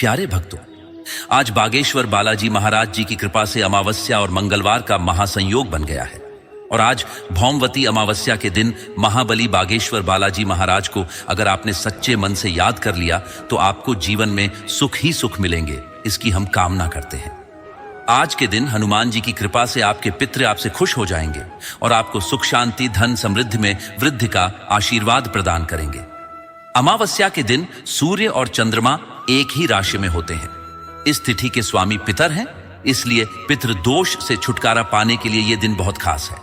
प्यारे भक्तों, आज बागेश्वर बालाजी महाराज जी की कृपा से अमावस्या और मंगलवार का महासंयोग बन गया है। और आज भौमवती अमावस्या के दिन महाबली बागेश्वर बालाजी महाराज को अगर आपने सच्चे मन से याद कर लिया तो आपको जीवन में सुख ही सुख मिलेंगे, इसकी हम कामना करते हैं। आज के दिन हनुमान जी की कृपा से आपके पितृ आपसे खुश हो जाएंगे और आपको सुख शांति धन समृद्धि में वृद्धि का आशीर्वाद प्रदान करेंगे। अमावस्या के दिन सूर्य और चंद्रमा एक ही राशि में होते हैं। इस तिथि के स्वामी पितर हैं, इसलिए पितृदोष से छुटकारा पाने के लिए यह दिन बहुत खास है।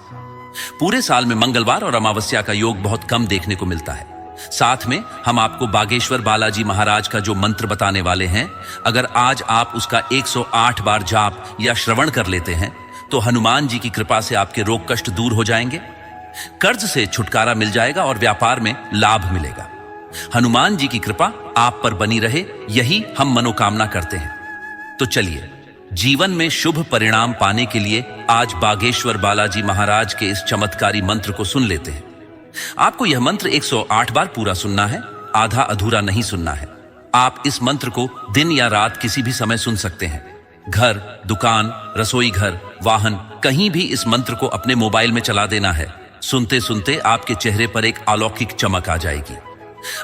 पूरे साल में मंगलवार और अमावस्या का योग बहुत कम देखने को मिलता है। साथ में हम आपको बागेश्वर बालाजी महाराज का जो मंत्र बताने वाले हैं, अगर आज आप उसका 108 बार जाप या श्रवण कर लेते हैं तो हनुमान जी की कृपा से आपके रोग कष्ट दूर हो जाएंगे, कर्ज से छुटकारा मिल जाएगा और व्यापार में लाभ मिलेगा। हनुमान जी की कृपा आप पर बनी रहे, यही हम मनोकामना करते हैं। तो चलिए जीवन में शुभ परिणाम पाने के लिए आज बागेश्वर बालाजी महाराज के इस चमत्कारी मंत्र को सुन लेते हैं। आपको यह मंत्र 108 बार पूरा सुनना है, आधा अधूरा नहीं सुनना है। आप इस मंत्र को दिन या रात किसी भी समय सुन सकते हैं। घर, दुकान, रसोई घर, वाहन, कहीं भी इस मंत्र को अपने मोबाइल में चला देना है। सुनते सुनते आपके चेहरे पर एक अलौकिक चमक आ जाएगी।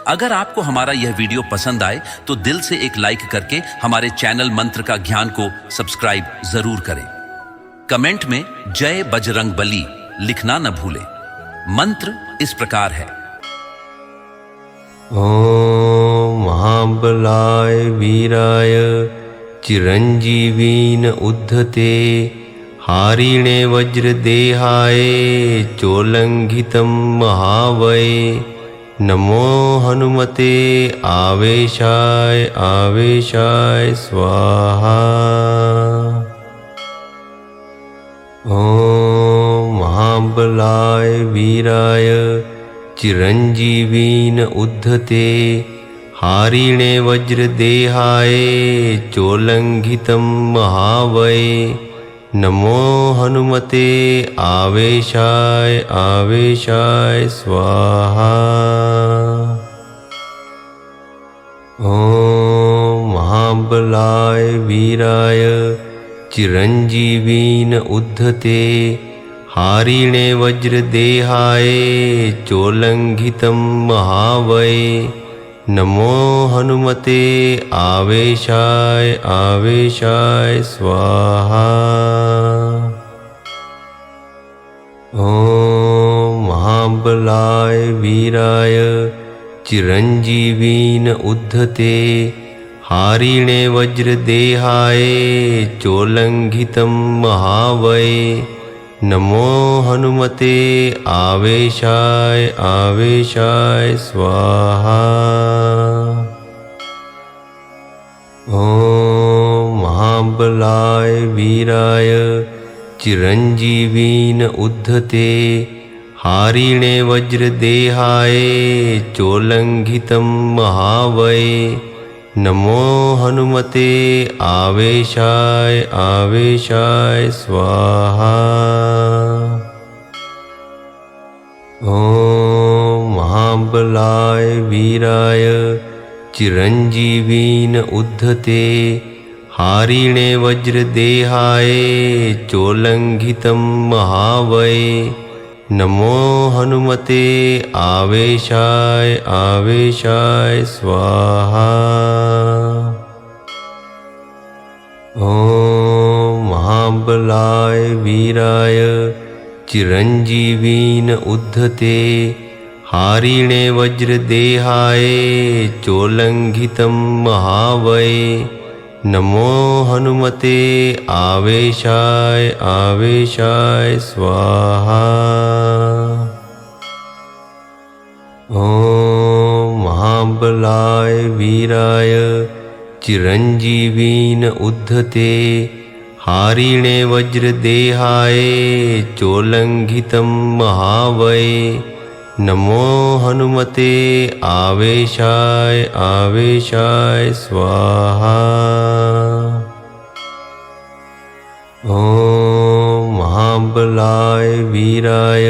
अगर आपको हमारा यह वीडियो पसंद आए तो दिल से एक लाइक करके हमारे चैनल मंत्र का ज्ञान को सब्सक्राइब जरूर करें। कमेंट में जय बजरंगबली लिखना न भूलें। मंत्र इस प्रकार है। ओम महाबलाय वीराय चिरंजीवीन उद्धते हारिणे वज्रदेहाय चोलंघितं महावये नमो हनुमते आवेशाय आवेशाय स्वाहा। ओम महाबलाय वीराय चिरंजीवीन उद्धते हारिणे वज्रदेहाय चोलंघितं महावये नमो हनुमते आवेशाय आवेशाय स्वाहा। ओम महाबलाय वीराय चिरंजीवीन उद्धते हारिणे वज्रदेहाय चोलंघितं महावये नमो हनुमते आवेशाय आवेशाय स्वाहा। ओम महाबलाय वीराय चिरंजीवीन उद्धते हारिणे वज्रदेहाय चोलंघितं महावये नमो हनुमते आवेशाय आवेशाय स्वाहा। ओम महाबलाय वीराय चिरंजीवीन उद्धते हारिणे वज्रदेहाय चोलंघितं महावये नमो हनुमते आवेशाय आवेशाय स्वाहा। ओम महाबलाय वीराय चिरंजीवीन उद्धते हारिणे वज्रदेहाय चोलंघितं महावये नमो हनुमते आवेशाय आवेशाय स्वाहा। ओम महाबलाय वीराय चिरंजीवीन उद्धते हारिणे वज्रदेहाय चोलंघितं महावये नमो हनुमते आवेशाय आवेशाय स्वाहा। ओम महाबलाय वीराय चिरंजीवीन उद्धते हारिणे वज्रदेहाय चोलंघितं महावये नमो हनुमते आवेशाय आवेशाय स्वाहा। ओम महाबलाय वीराय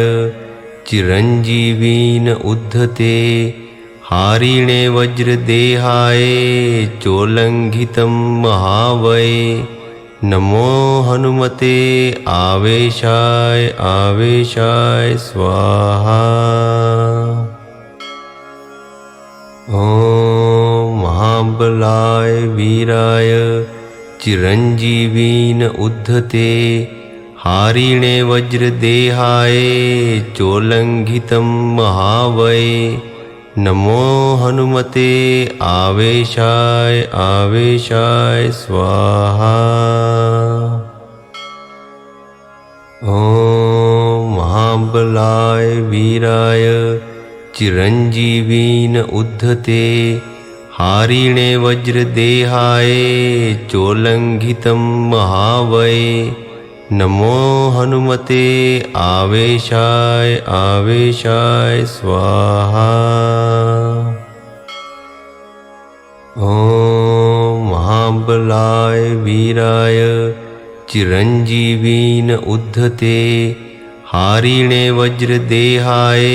चिरंजीवीन उद्धते हारिणे वज्रदेहाय चोल्लङ्घितं महावये नमो हनुमते आवेशाय आवेशाय स्वाहा। ॐ महाबलाय वीराय चिरञ्जीवीन उद्धते हारिणे वज्रदेहाय चोल्लङ्घितं महावये नमो हनुमते आवेशाय आवेशाय स्वाहा। ॐ महाबलाय वीराय चिरञ्जीवीन उद्धते हारिणे वज्रदेहाय चोल्लङ्घितं महावये नमो हनुमते आवेशाय आवेशाय स्वाहा। ॐ महाबलाय वीराय चिरञ्जीवीन उद्धते हारिणे वज्रदेहाय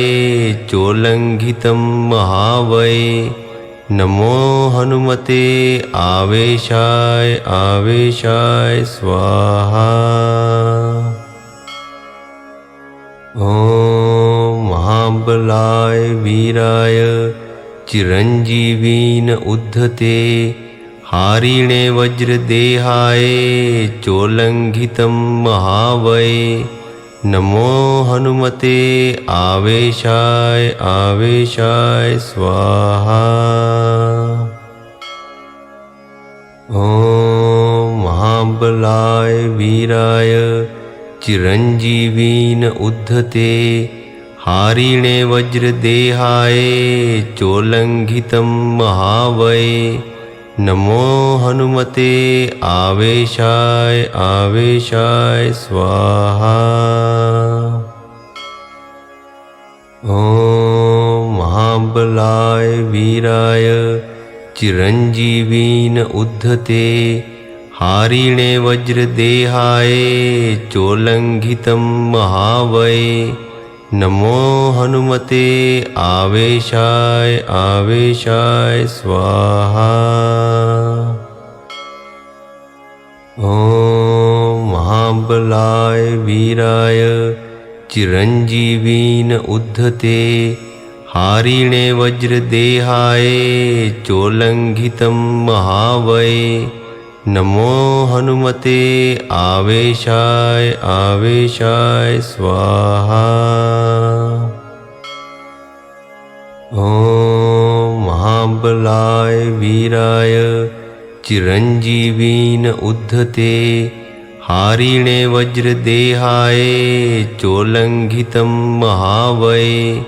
चोल्लङ्घितं महावये नमो हनुमते आवेशाय आवेशाय स्वाहा। ॐ महाबलाय वीराय चिरञ्जीवीन उद्धते हारिणे वज्रदेहाय चोल्लङ्घितं महावये नमो हनुमते आवेशाय आवेशाय स्वाहा। ॐ महाबलाय वीराय चिरञ्जीवीन उद्धते हारिणे वज्रदेहाय चोल्लङ्घितं महावये नमो हनुमते आवेशाय आवेशाय स्वाहा। ॐ महाबलाय वीराय चिरञ्जीवीन उद्धते हारिणे वज्रदेहाय चोल्लङ्घितं महावये नमो हनुमते आवेशाय आवेशाय स्वाहा। ॐ महाबलाय वीराय चिरञ्जीवीन उद्धते हारिणे वज्रदेहाय चोल्लङ्घितं महावये नमो हनुमते आवेशाय आवेशाय स्वाहा। ॐ महाबलाय वीराय चिरञ्जीवीन उद्धते हारिणे वज्रदेहाय चोल्लङ्घितं महावये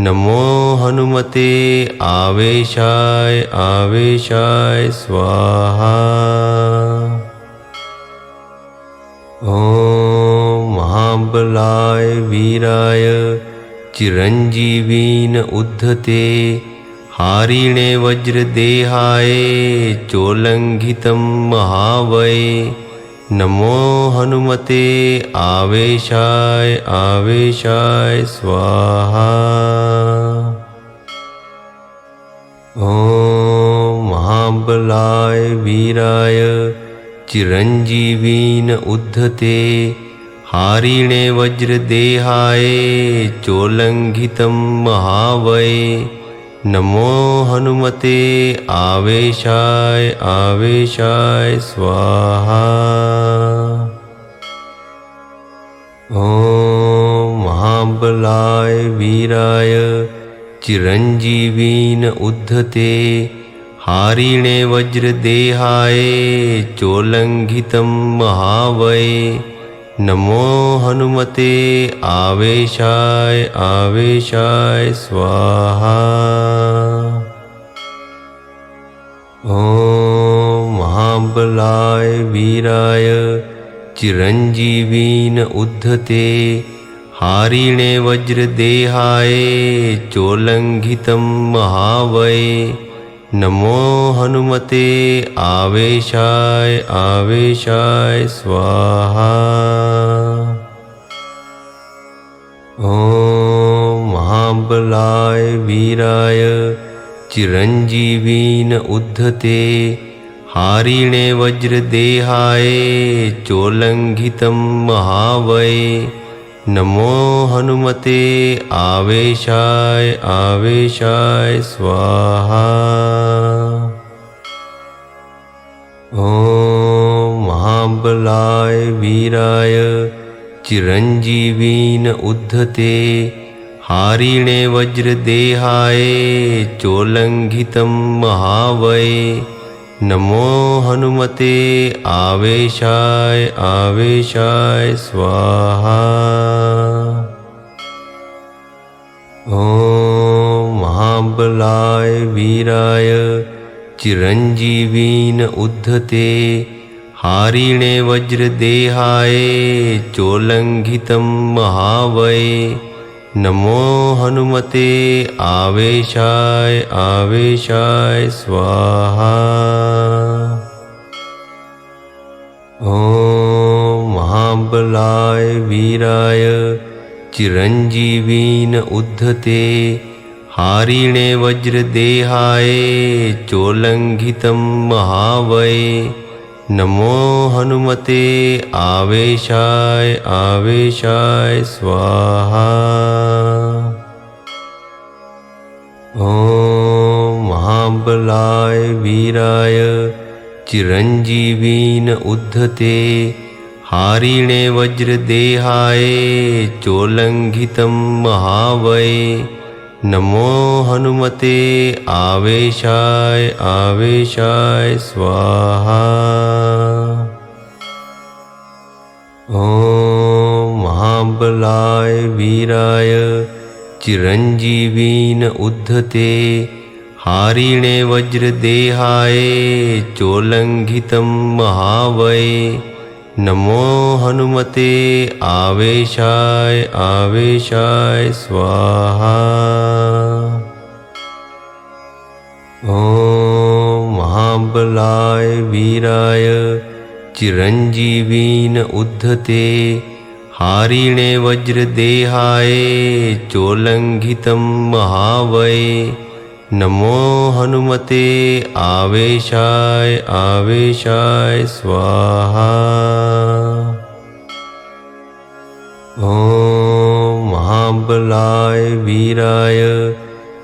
नमो हनुमते आवेशाय आवेशाय स्वाहा। ॐ महाबलाय वीराय चिरञ्जीवीन उद्धते हारिणे वज्रदेहाय चोल्लङ्घितं महावये नमो हनुमते आवेशाय आवेशाय स्वाहा। ॐ महाबलाय वीराय चिरञ्जीवीन उद्धते हारिणे वज्रदेहाय चोल्लङ्घितं महावये नमो हनुमते आवेशाय आवेशाय स्वाहा। ॐ महाबलाय वीराय चिरञ्जीवीन उद्धते हारिणे वज्रदेहाय चोल्लङ्घितं महावये नमो हनुमते आवेशाय आवेशाय स्वाहा। ॐ महाबलाय वीराय चिरञ्जीवीन उद्धते हारिणे वज्रदेहाय चोल्लङ्घितं महावये नमो हनुमते आवेशाय आवेशाय स्वाहा। ॐ महाबलाय वीराय चिरञ्जीवीन उद्धते हारिणे वज्रदेहाय चोल्लङ्घितं महावये नमो हनुमते आवेशाय आवेशाय स्वाहा। ॐ महाबलाय वीराय चिरञ्जीवीन उद्धते हारिणे वज्रदेहाय चोल्लङ्घितं महावये नमो हनुमते आवेशाय आवेशाय स्वाहा। ॐ महाबलाय वीराय चिरञ्जीवीन उद्धते हारिणे वज्रदेहाय चोल्लङ्घितं महावये नमो हनुमते आवेशाय आवेशाय स्वाहा। ॐ महाबलाय वीराय चिरञ्जीवीन उद्धते हारिणे वज्रदेहाय चोल्लङ्घितं महावये नमो हनुमते आवेशाय आवेशाय स्वाहा। ॐ महाबलाय वीराय चिरञ्जीवीन उद्धते हारिणे वज्रदेहाय चोल्लङ्घितं महावये नमो हनुमते आवेशाय आवेशाय स्वाहा। ॐ महाबलाय वीराय चिरञ्जीवीन उद्धते हारिणे वज्रदेहाय चोल्लङ्घितं महावये नमो हनुमते आवेशाय आवेशाय स्वाहा। ॐ महाबलाय वीराय चिरञ्जीवीन उद्धते हारिणे वज्रदेहाय चोल्लङ्घितं महावये नमो हनुमते आवेशाय आवेशाय स्वाहा। ॐ महाबलाय वीराय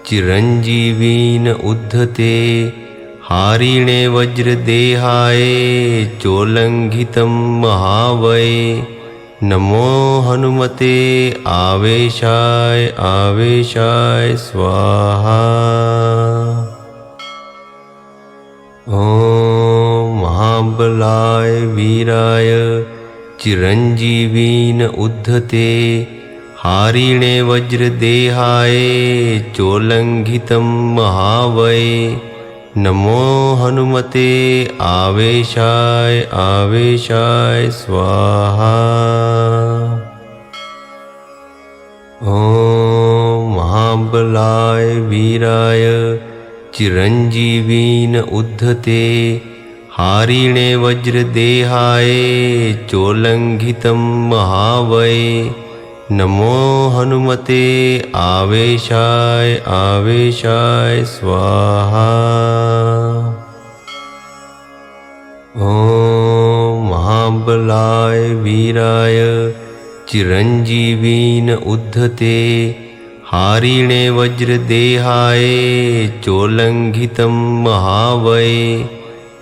चिरञ्जीवीन उद्धते हारिणे वज्रदेहाय चोल्लङ्घितं महावये नमो हनुमते आवेशाय आवेशाय स्वाहा। ॐ महाबलाय वीराय चिरञ्जीवीन उद्धते हारिणे वज्रदेहाय चोल्लङ्घितं महावये नमो हनुमते आवेशाय आवेशाय स्वाहा। ॐ महाबलाय वीराय चिरञ्जीवीन उद्धते हारिणे वज्रदेहाय चोल्लङ्घितं महावये नमो हनुमते आवेशाय आवेशाय स्वाहा। ॐ महाबलाय वीराय चिरञ्जीवीन उद्धते हारिणे वज्रदेहाय चोल्लङ्घितं महावये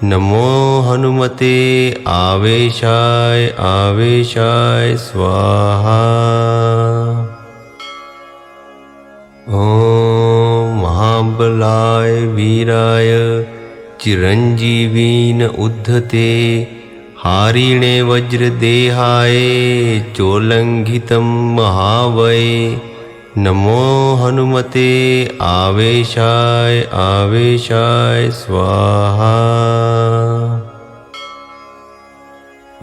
नमो हनुमते आवेशाय आवेशाय स्वाहा। ॐ महाबलाय वीराय चिरञ्जीवीन उद्धते हारिणे वज्रदेहाय चोल्लङ्घितं महावये नमो हनुमते आवेशाय आवेशाय स्वाहा।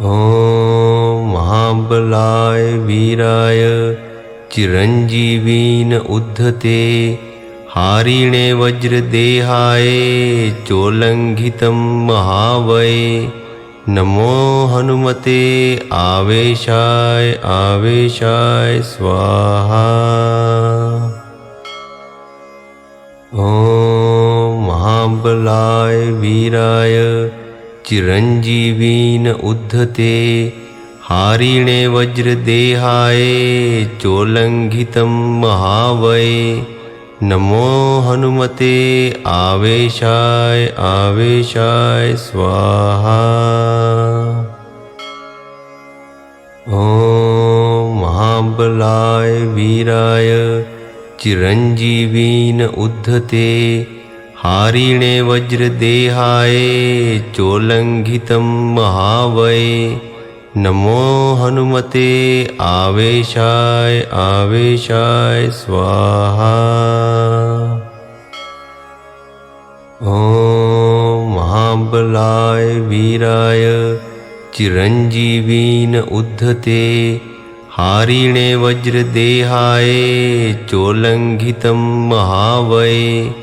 ॐ महाबलाय वीराय चिरञ्जीवीन उद्धते हारिणे वज्रदेहाय चोल्लङ्घितं महावये नमो हनुमते आवेशाय आवेशाय स्वाहा। ॐ महाबलाय वीराय चिरञ्जीवीन उद्धते हारिणे वज्रदेहाय चोल्लङ्घितं महावये नमो हनुमते आवेशाय आवेशाय स्वाहा। ॐ महाबलाय वीराय चिरञ्जीवीन उद्धते हारिणे वज्रदेहाय चोल्लङ्घितं महावये नमो हनुमते आवेशाय आवेशाय स्वाहा। ॐ महाबलाय वीराय चिरञ्जीवीन उद्धते हारिणे वज्रदेहाय चोल्लङ्घितं महावये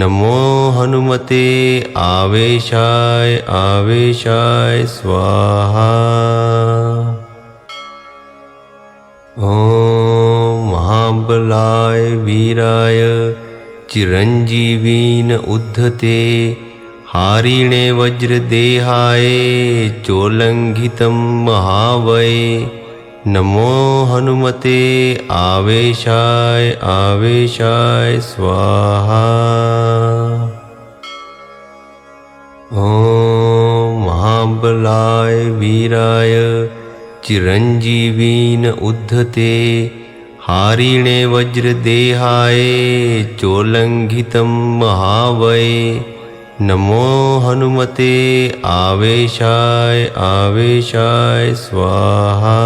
नमो हनुमते आवेशाय आवेशाय स्वाहा। ॐ महाबलाय वीराय चिरञ्जीवीन उद्धते हारिणे वज्रदेहाय चोल्लङ्घितं महावये नमो हनुमते आवेशाय आवेशाय स्वाहा। ॐ महाबलाय वीराय चिरञ्जीवीन उद्धते हारिणे वज्रदेहाय चोल्लङ्घितं महावये नमो हनुमते आवेशाय आवेशाय स्वाहा।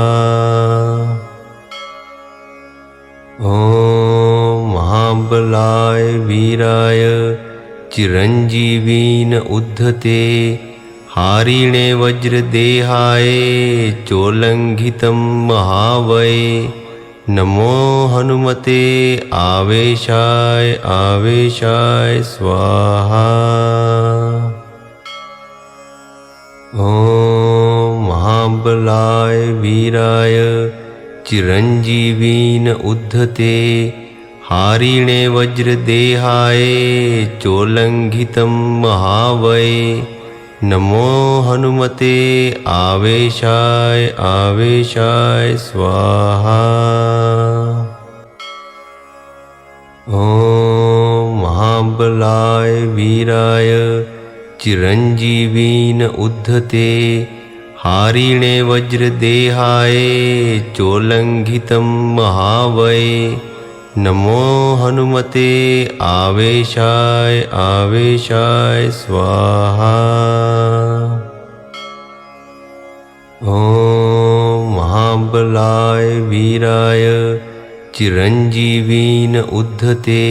ॐ महाबलाय वीराय चिरञ्जीवीन उद्धते हारिणे वज्रदेहाय चोल्लङ्घितं महावये नमो हनुमते आवेशाय आवेशाय स्वाहा। ॐ महाबलाय वीराय चिरञ्जीवीन उद्धते हारिणे वज्रदेहाय चोल्लङ्घितं महावये नमो हनुमते आवेशाय आवेशाय स्वाहा। ॐ महाबलाय वीराय चिरञ्जीवीन उद्धते हारिणे वज्रदेहाय चोल्लङ्घितं महावये नमो हनुमते आवेशाय आवेशाय स्वाहा। ॐ महाबलाय वीराय चिरञ्जीवीन उद्धते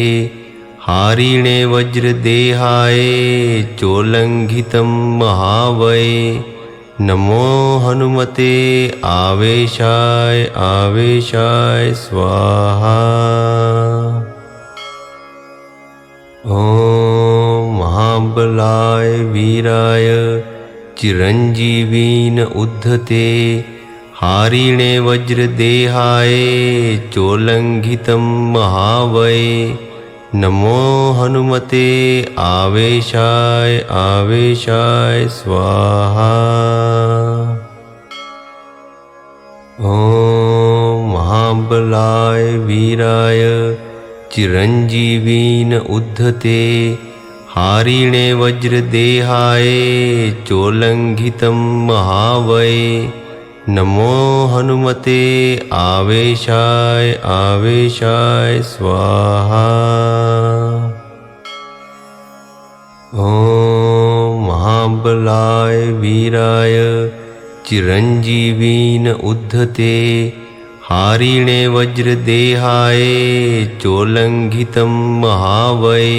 हारिणे वज्रदेहाय चोल्लङ्घितं महावये नमो हनुमते आवेशाय आवेशाय स्वाहा। ॐ महाबलाय वीराय चिरञ्जीवीन उद्धते हारिणे वज्रदेहाय चोल्लङ्घितं महावये नमो हनुमते आवेशाय आवेशाय स्वाहा। ॐ महाबलाय वीराय चिरञ्जीवीन उद्धते हारिणे वज्रदेहाय चोल्लङ्घितं महावये नमो हनुमते आवेशाय आवेशाय स्वाहा। ॐ महाबलाय वीराय चिरञ्जीवीन उद्धते हारिणे वज्रदेहाय चोल्लङ्घितं महावये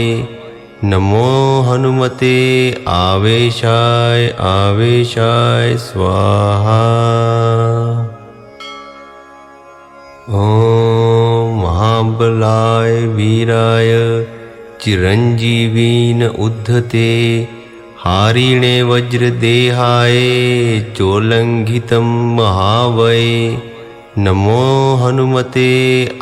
नमो हनुमते आवेशाय आवेशाय स्वाहा। ॐ महाबलाय वीराय चिरञ्जीवीन उद्धते हारिणे वज्रदेहाय चोल्लङ्घितं महावये नमो हनुमते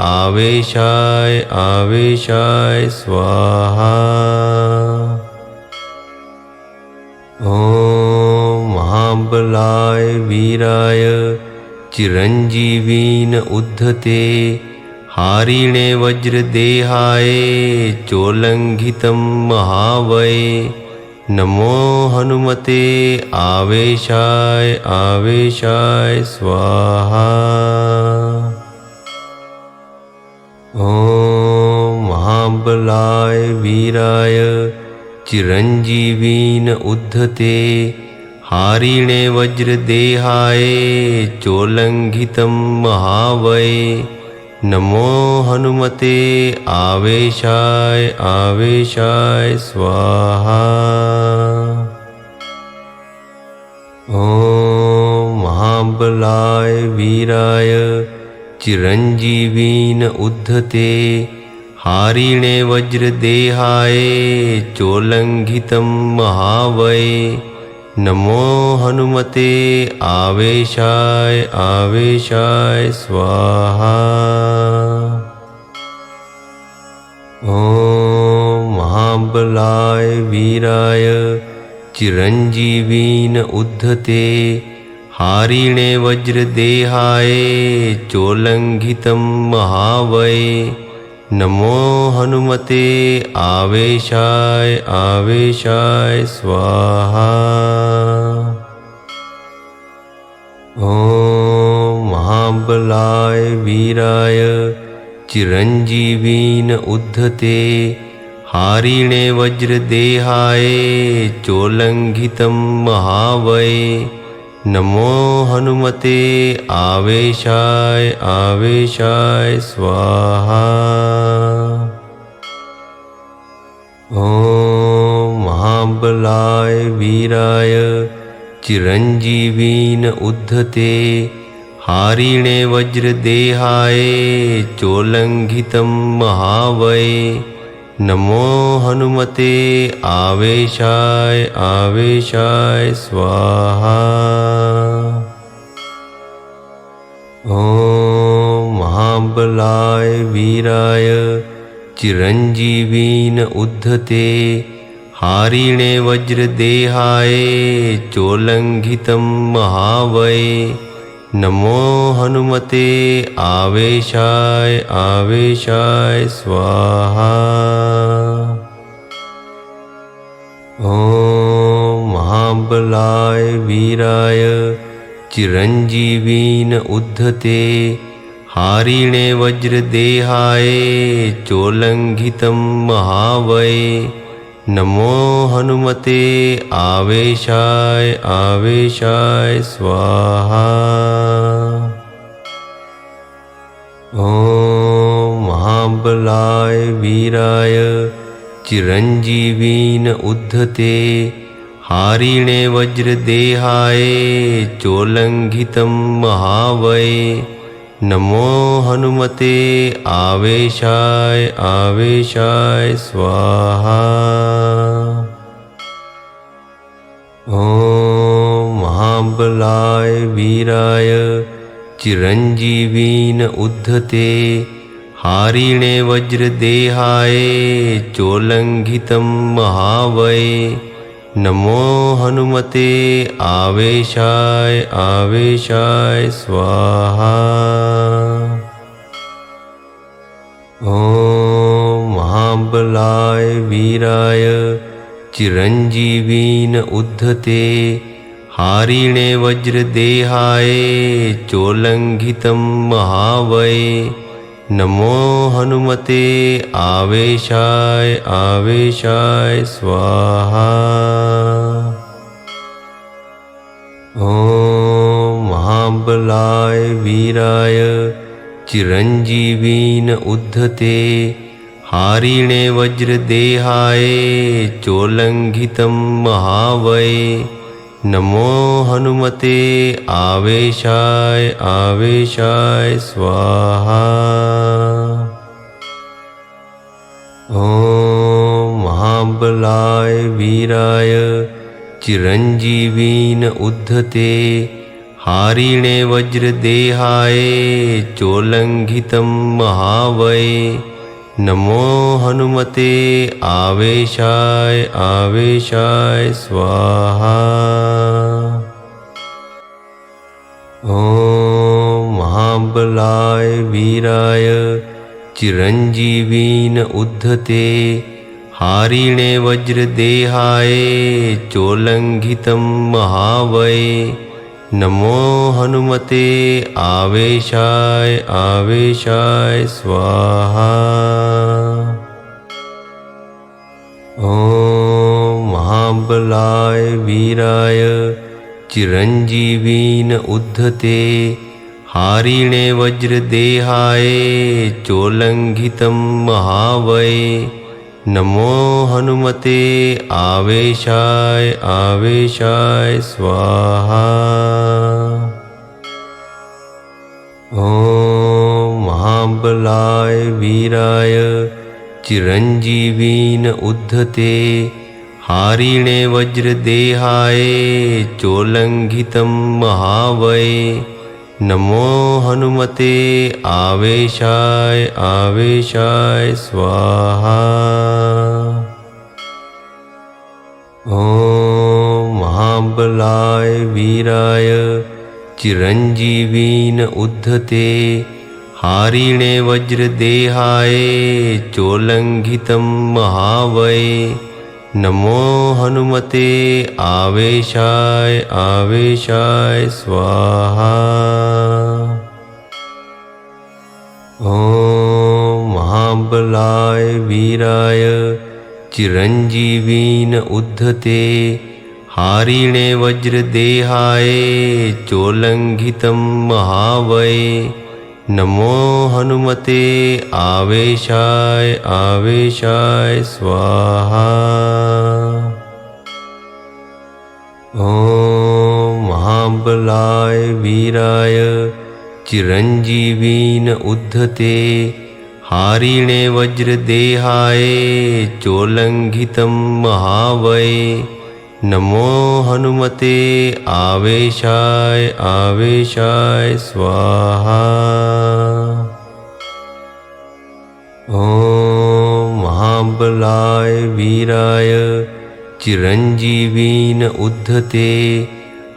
आवेशाय आवेशाय स्वाहा। ॐ महाबलाय वीराय चिरञ्जीवीन उद्धते हारिणे वज्रदेहाय चोल्लङ्घितं महावये नमो हनुमते आवेशाय आवेशाय स्वाहा। ॐ महाबलाय वीराय चिरञ्जीवीन उद्धते हारिणे वज्रदेहाय चोल्लङ्घितं महावये नमो हनुमते आवेशाय आवेशाय स्वाहा। ॐ महाबलाय वीराय चिरञ्जीवीन उद्धते हारिणे वज्रदेहाय चोल्लङ्घितं महावये नमो हनुमते आवेशाय आवेशाय स्वाहा। ॐ महाबलाय वीराय चिरञ्जीवीन उद्धते हारिणे वज्रदेहाय चोल्लङ्घितं महावये नमो हनुमते आवेशाय आवेशाय स्वाहा। ॐ महाबलाय वीराय चिरञ्जीवीन उद्धते हारिणे वज्रदेहाय चोल्लङ्घितं महावये नमो हनुमते आवेशाय आवेशाय स्वाहा। ॐ महाबलाय वीराय चिरञ्जीवीन उद्धते हारिणे वज्रदेहाय चोल्लङ्घितं महावये नमो हनुमते आवेशाय आवेशाय स्वाहा। ॐ महाबलाय वीराय चिरञ्जीवीन उद्धते हारिणे वज्रदेहाय चोल्लङ्घितं महावये नमो हनुमते आवेशाय आवेशाय स्वाहा। ॐ महाबलाय वीराय चिरञ्जीवीन उद्धते हारिणे वज्रदेहाय चोल्लङ्घितं महावये नमो हनुमते आवेशाय आवेशाय स्वाहा। ॐ महाबलाय वीराय चिरञ्जीवीन उद्धते हारिणे वज्रदेहाय चोल्लङ्घितं महावये नमो हनुमते आवेशाय आवेशाय स्वाहा। ॐ महाबलाय वीराय चिरञ्जीवीन उद्धते हारिणे वज्रदेहाय चोल्लङ्घितं महावये नमो हनुमते आवेशाय आवेशाय स्वाहा। ॐ महाबलाय वीराय चिरञ्जीवीन उद्धते हारिणे वज्रदेहाय चोल्लङ्घितं महावये नमो हनुमते आवेशाय आवेशाय स्वाहा। ॐ महाबलाय वीराय चिरञ्जीवीन उद्धते हारिणे वज्रदेहाय चोल्लङ्घितं महावये नमो हनुमते आवेशाय आवेशाय स्वाहा। ॐ महाबलाय वीराय चिरञ्जीवीन उद्धते हारिणे वज्रदेहाय चोल्लङ्घितं महावये नमो हनुमते आवेशाय आवेशाय स्वाहा। ॐ महाबलाय वीराय चिरञ्जीवीन उद्धते हारिणे वज्रदेहाय चोल्लङ्घितं महावये नमो हनुमते आवेशाय आवेशाय स्वाहा। ॐ महाबलाय वीराय चिरञ्जीवीन उद्धते हारिणे वज्रदेहाय चोल्लङ्घितं महावये नमो हनुमते आवेशाय आवेशाय स्वाहा। ॐ महाबलाय वीराय चिरञ्जीवीन उद्धते हारिणे वज्रदेहाय चोल्लङ्घितं महावये नमो हनुमते आवेशाय आवेशाय स्वाहा। ॐ महाबलाय वीराय चिरञ्जीवीन उद्धते हारिणे वज्रदेहाय चोल्लङ्घितं महावये नमो हनुमते आवेशाय आवेशाय स्वाहा। ॐ महाबलाय वीराय चिरञ्जीवीन उद्धते हारिणे वज्रदेहाय चोल्लङ्घितं महावये नमो हनुमते आवेशाय आवेशाय स्वाहा। ॐ महाबलाय वीराय चिरञ्जीवीन उद्धते हारिणे वज्रदेहाय चोल्लङ्घितं महावये नमो हनुमते आवेशाय आवेशाय स्वाहा। ॐ महाबलाय वीराय चिरञ्जीवीन उद्धते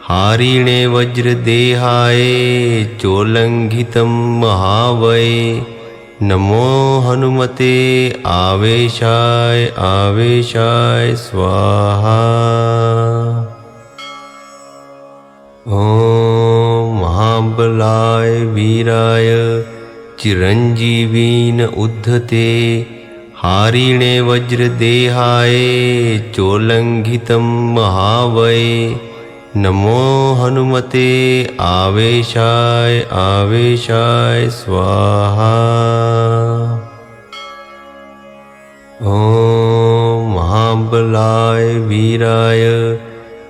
हारिणे वज्रदेहाय चोल्लङ्घितं महावये नमो हनुमते आवेशाय आवेशाय स्वाहा। ॐ महाबलाय वीराय चिरञ्जीवीन उद्धते हारिणे वज्रदेहाय चोल्लङ्घितं महावये नमो हनुमते आवेशाय आवेशाय स्वाहा। ॐ महाबलाय वीराय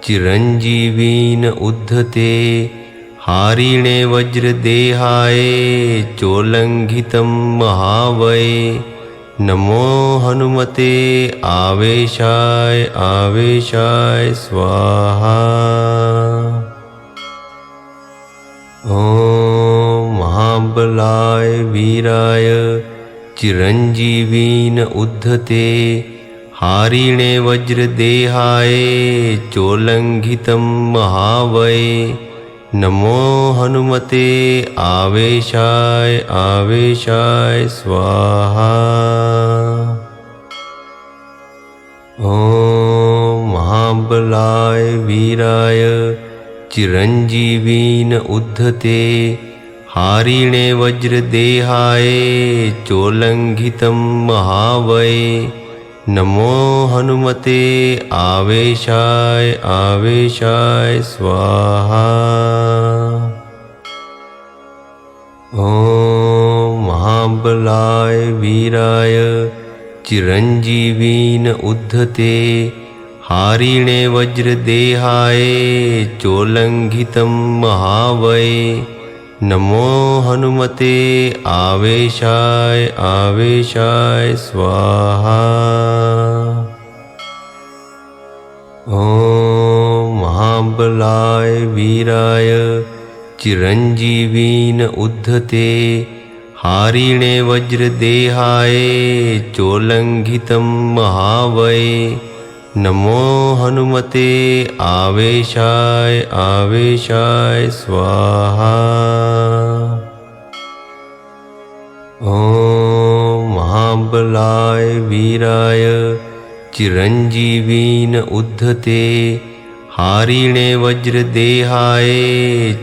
चिरञ्जीवीन उद्धते हारिणे वज्रदेहाय चोल्लङ्घितं महावये नमो हनुमते आवेशाय आवेशाय स्वाहा। ॐ महाबलाय वीराय चिरञ्जीवीन उद्धते हारिणे वज्रदेहाय चोल्लङ्घितं महावये नमो हनुमते आवेशाय आवेशाय स्वाहा। ॐ महाबलाय वीराय चिरञ्जीवीन उद्धते हारिणे वज्रदेहाय चोल्लङ्घितं महावये नमो हनुमते आवेशाय आवेशाय स्वाहा। ॐ महाबलाय वीराय चिरञ्जीवीन उद्धते हारिणे वज्रदेहाय चोल्लङ्घितं महावये नमो हनुमते आवेशाय आवेशाय स्वाहा। ॐ महाबलाय वीराय चिरञ्जीवीन उद्धते हारिणे वज्रदेहाय चोल्लङ्घितं महावये नमो हनुमते आवेशाय आवेशाय स्वाहा। ॐ महाबलाय वीराय चिरञ्जीवीन उद्धते हारिणे वज्रदेहाय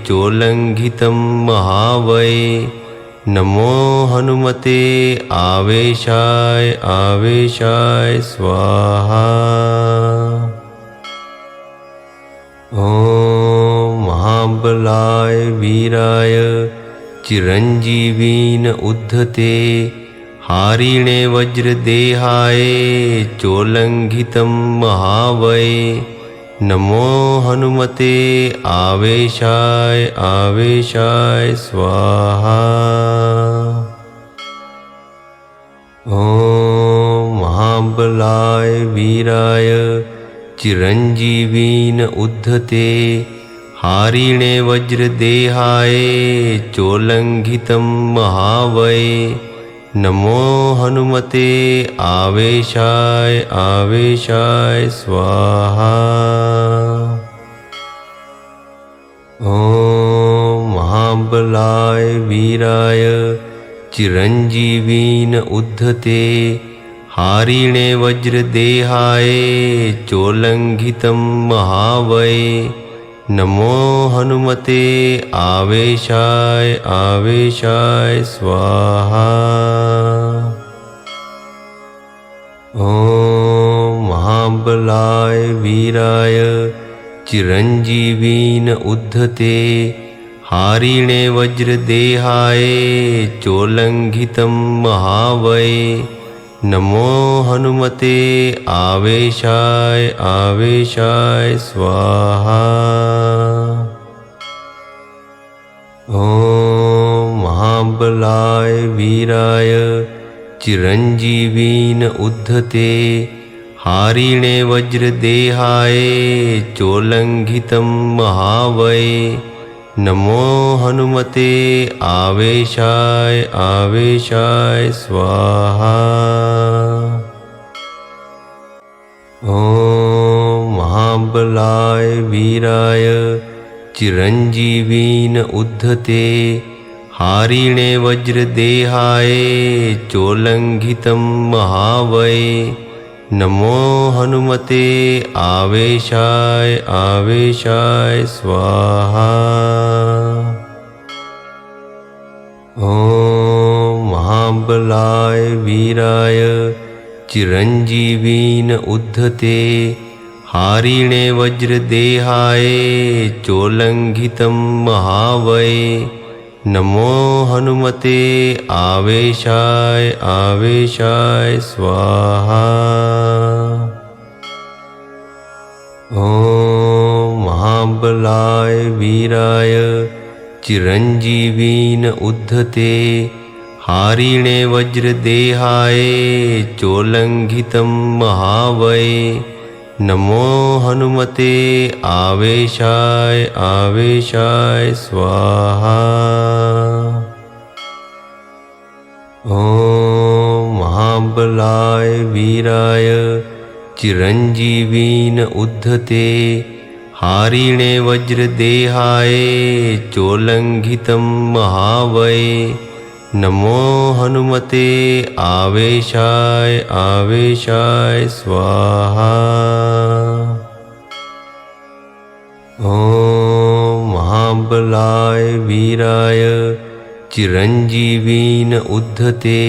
चोल्लङ्घितं महावये नमो हनुमते आवेशाय आवेशाय स्वाहा। ॐ महाबलाय वीराय चिरञ्जीवीन उद्धते हारिणे वज्रदेहाय चोल्लङ्घितं महावये नमो हनुमते आवेशाय आवेशाय स्वाहा। ॐ महाबलाय वीराय चिरञ्जीवीन उद्धते हारिणे वज्रदेहाय चोल्लङ्घितं महावये नमो हनुमते आवेशाय आवेशाय स्वाहा। ॐ महाबलाय वीराय चिरञ्जीवीन उद्धते हारिणे वज्रदेहाय चोल्लङ्घितं महावये नमो हनुमते आवेशाय आवेशाय स्वाहा। ॐ महाबलाय वीराय चिरञ्जीवीन उद्धते हारिणे वज्रदेहाय चोल्लङ्घितं महावये नमो हनुमते आवेशाय आवेशाय स्वाहा। ॐ महाबलाय वीराय चिरञ्जीवीन उद्धते हारिणे वज्रदेहाय चोल्लङ्घितं महावये नमो हनुमते आवेशाय आवेशाय स्वाहा। ॐ महाबलाय वीराय चिरञ्जीवीन उद्धते हारिणे वज्रदेहाय चोल्लङ्घितं महावये नमो हनुमते आवेशाय आवेशाय स्वाहा। ॐ महाबलाय वीराय चिरञ्जीवीन उद्धते हारिणे वज्रदेहाय चोल्लङ्घितं महावये नमो हनुमते आवेशाय आवेशाय स्वाहा। ॐ महाबलाय वीराय चिरञ्जीवीन उद्धते हारिणे वज्रदेहाय चोल्लङ्घितं महावये नमो हनुमते आवेशाय आवेशाय स्वाहा। ॐ महाबलाय वीराय चिरञ्जीवीन उद्धते हारिणे वज्रदेहाय चोल्लङ्घितं महावये नमो हनुमते आवेशाय आवेशाय स्वाहा। ॐ महाबलाय वीराय चिरञ्जीवीन उद्धते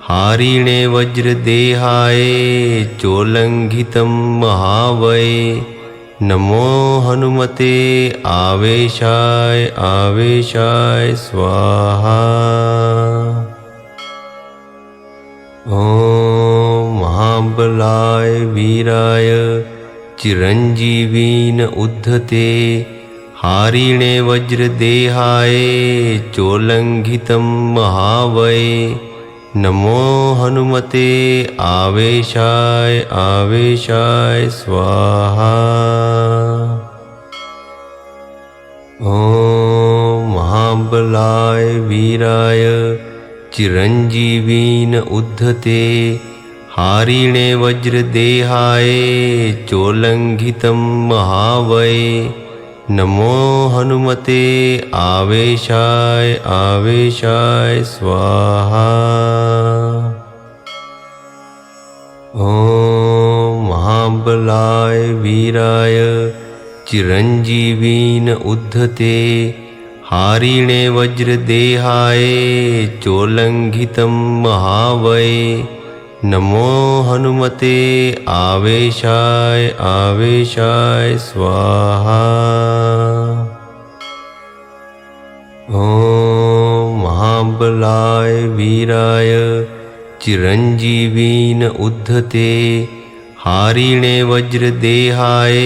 हारिणे वज्रदेहाय चोल्लङ्घितं महावये नमो हनुमते आवेशाय आवेशाय स्वाहा। ॐ महाबलाय वीराय चिरञ्जीवीन उद्धते हारिणे वज्रदेहाय चोल्लङ्घितं महावये नमो हनुमते आवेशाय आवेशाय स्वाहा। ॐ महाबलाय वीराय चिरञ्जीवीन उद्धते हारिणे वज्रदेहाय चोल्लङ्घितं महावये नमो हनुमते आवेशाय आवेशाय स्वाहा। ॐ महाबलाय वीराय चिरञ्जीवीन उद्धते हारिणे वज्रदेहाय चोल्लङ्घितं महावये नमो हनुमते आवेशाय आवेशाय स्वाहा। ॐ महाबलाय वीराय चिरञ्जीवीन उद्धते हारिणे वज्रदेहाय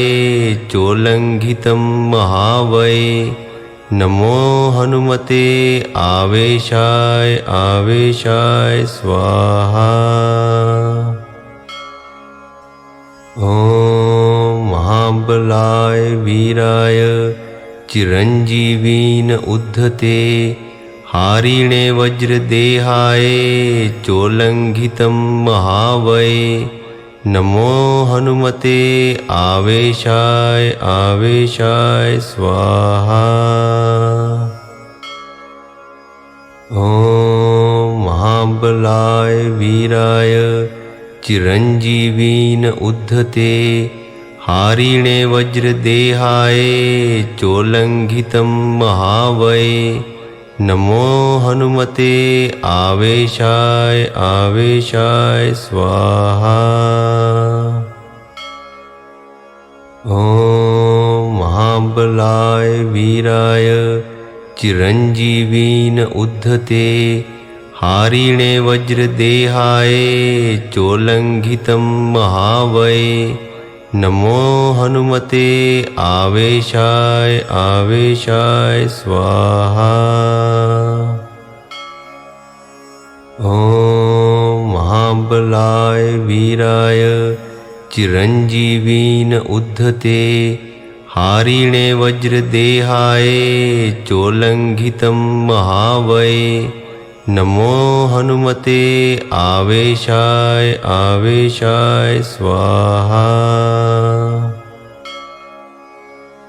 चोल्लङ्घितं महावये नमो हनुमते आवेशाय आवेशाय स्वाहा। ॐ महाबलाय वीराय चिरञ्जीवीन उद्धते हारिणे वज्रदेहाय चोल्लङ्घितं महावये नमो हनुमते आवेशाय आवेशाय स्वाहा। ॐ महाबलाय वीराय चिरञ्जीवीन उद्धते हारिणे वज्रदेहाय चोल्लङ्घितं महावये नमो हनुमते आवेशाय आवेशाय स्वाहा। ॐ महाबलाय वीराय चिरञ्जीवीन उद्धते हारिणे वज्रदेहाय चोल्लङ्घितं महावये नमो हनुमते आवेशाय आवेशाय स्वाहा। ॐ महाबलाय वीराय चिरञ्जीवीन उद्धते हारिणे वज्रदेहाय चोल्लङ्घितं महावये नमो हनुमते आवेशाय आवेशाय स्वाहा।